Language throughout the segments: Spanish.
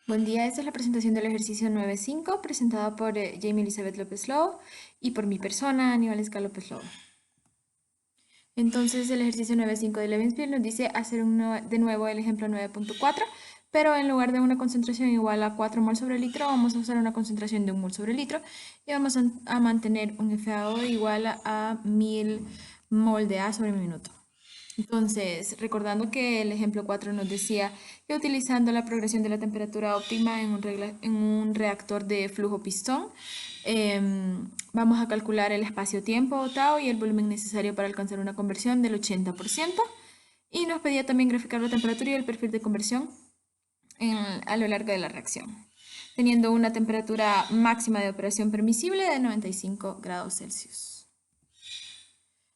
Buen día, esta es la presentación del ejercicio 9.5 presentada por Jamie Elizabeth López Lobo y por mi persona, Aníbal Esca López Lobo. Entonces el ejercicio 9.5 de Levenspiel nos dice hacer de nuevo el ejemplo 9.4, pero en lugar de una concentración igual a 4 mol sobre litro, vamos a usar una concentración de 1 mol sobre litro y vamos a mantener un FAO igual a 1000 mol de A sobre minuto. Entonces, recordando que el ejemplo 4 nos decía que utilizando la progresión de la temperatura óptima en un reactor de flujo pistón, vamos a calcular el espacio-tiempo, tau, y el volumen necesario para alcanzar una conversión del 80%. Y nos pedía también graficar la temperatura y el perfil de conversión a lo largo de la reacción, teniendo una temperatura máxima de operación permisible de 95 grados Celsius.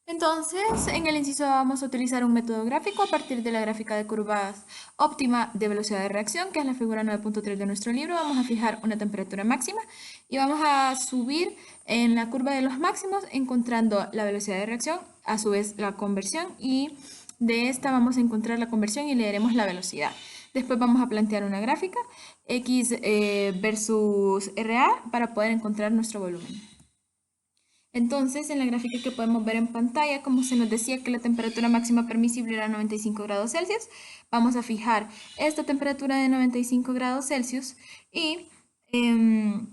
Entonces, en el inciso vamos a utilizar un método gráfico a partir de la gráfica de curvas óptima de velocidad de reacción, que es la figura 9.3 de nuestro libro. Vamos a fijar una temperatura máxima y vamos a subir en la curva de los máximos encontrando la velocidad de reacción, a su vez la conversión, y de esta vamos a encontrar la conversión y leeremos la velocidad. Después vamos a plantear una gráfica X versus RA para poder encontrar nuestro volumen. Entonces, en la gráfica que podemos ver en pantalla, como se nos decía que la temperatura máxima permisible era 95 grados Celsius, vamos a fijar esta temperatura de 95 grados Celsius y en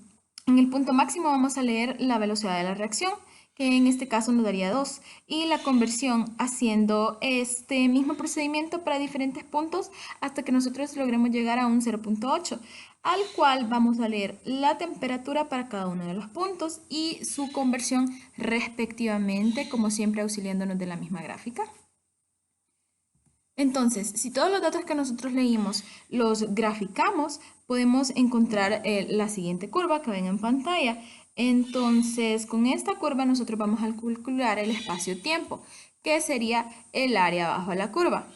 el punto máximo vamos a leer la velocidad de la reacción, que en este caso nos daría 2, y la conversión haciendo este mismo procedimiento para diferentes puntos hasta que nosotros logremos llegar a un 0.8, al cual vamos a leer la temperatura para cada uno de los puntos y su conversión respectivamente, como siempre auxiliándonos de la misma gráfica. Entonces, si todos los datos que nosotros leímos los graficamos, podemos encontrar la siguiente curva que ven en pantalla. Entonces, con esta curva nosotros vamos a calcular el espacio-tiempo, que sería el área bajo la curva.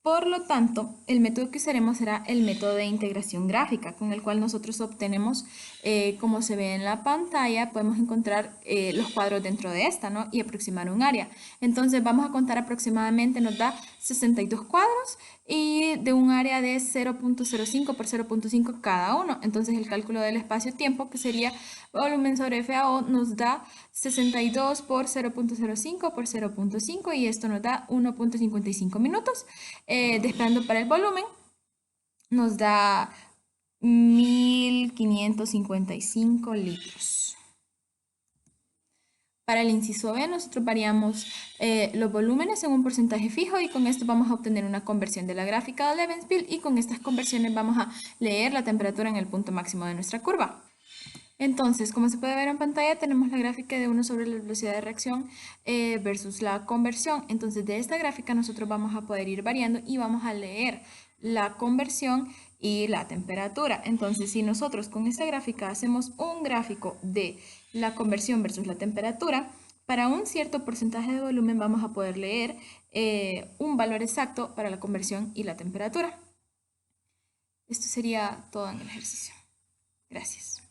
Por lo tanto, el método que usaremos será el método de integración gráfica, con el cual nosotros obtenemos, como se ve en la pantalla, podemos encontrar los cuadros dentro de esta, ¿no? Y aproximar un área. Entonces vamos a contar aproximadamente, nos da 62 cuadros y de un área de 0.05 por 0.5 cada uno. Entonces el cálculo del espacio-tiempo, que sería volumen sobre FAO, nos da 62 por 0.05 por 0.5 y esto nos da 1.55 minutos. Despejando para el volumen, nos da 1555 litros. Para el inciso B, nosotros variamos los volúmenes en un porcentaje fijo y con esto vamos a obtener una conversión de la gráfica de Levenspiel y con estas conversiones vamos a leer la temperatura en el punto máximo de nuestra curva. Entonces, como se puede ver en pantalla, tenemos la gráfica de 1 sobre la velocidad de reacción versus la conversión. Entonces, de esta gráfica nosotros vamos a poder ir variando y vamos a leer la conversión y la temperatura. Entonces, si nosotros con esta gráfica hacemos un gráfico de la conversión versus la temperatura, para un cierto porcentaje de volumen vamos a poder leer un valor exacto para la conversión y la temperatura. Esto sería todo en el ejercicio. Gracias.